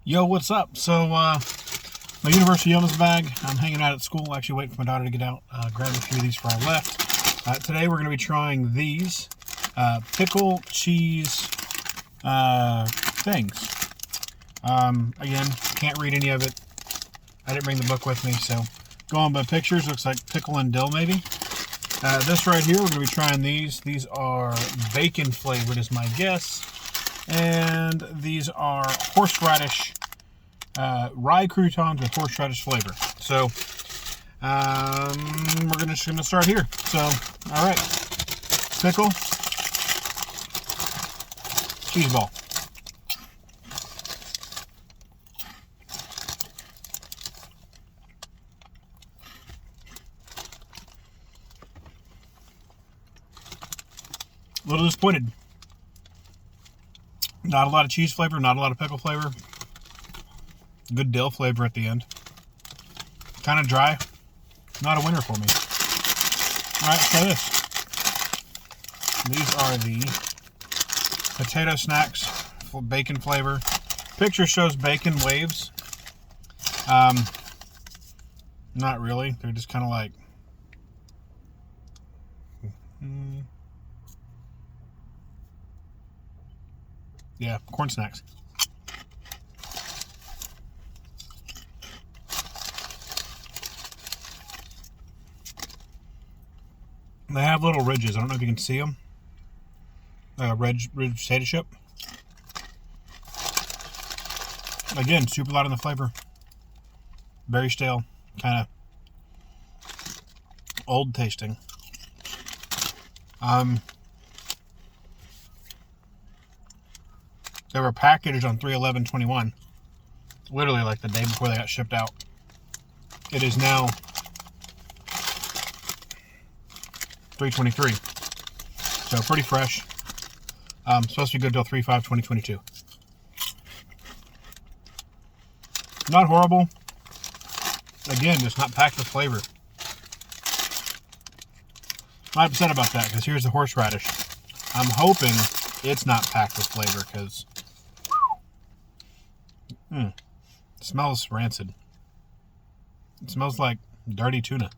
Yo, what's up? So, my University Illness bag. I'm hanging out at school, actually waiting for my daughter to get out, grab a few of these for our left. Today we're going to be trying these pickle cheese things. Again, can't read any of it. I didn't bring the book with me, so going by pictures, looks like pickle and dill maybe. This right here, we're going to be trying these. These are bacon flavored is my guess. And these are horseradish, rye croutons with horseradish flavor. So, we're just gonna start here. So, all right, pickle, cheese ball. A little disappointed. Not a lot of cheese flavor, not a lot of pickle flavor. Good dill flavor at the end. Kind of dry. Not a winner for me. Alright, so this. These are the potato snacks, full bacon flavor. Picture shows bacon waves. Not really. They're just kind of like... yeah, corn snacks. They have little ridges. I don't know if you can see them. Red potato chip. Again, super light on the flavor. Very stale. Kind of old tasting. They were packaged on 3/11/21, literally like the day before they got shipped out. It is now 3/23, so pretty fresh. Supposed to be good till 3/5/2022. Not horrible. Again, just not packed with flavor. I'm upset about that because here's the horseradish. I'm hoping it's not packed with flavor because it smells rancid. It smells like dirty tuna.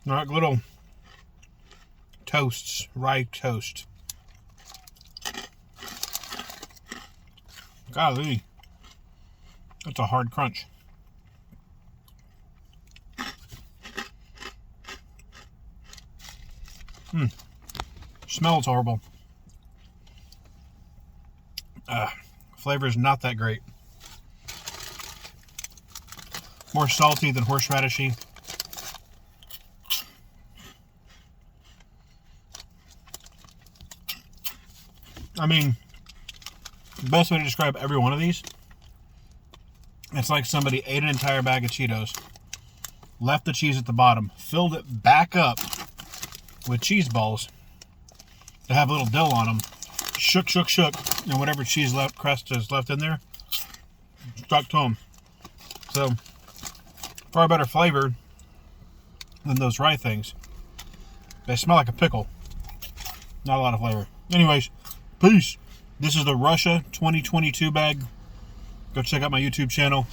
Like little toasts, rye toast. Golly, that's a hard crunch. Smells horrible. Flavor is not that great. More salty than horseradishy. I mean, the best way to describe every one of these, it's like somebody ate an entire bag of Cheetos, left the cheese at the bottom, filled it back up with cheese balls that have a little dill on them, shook, and whatever cheese crust is left in there, stuck to them. So, far better flavored than those rye things. They smell like a pickle. Not a lot of flavor. Anyways, peace. This is the Russia 2022 bag. Go check out my YouTube channel.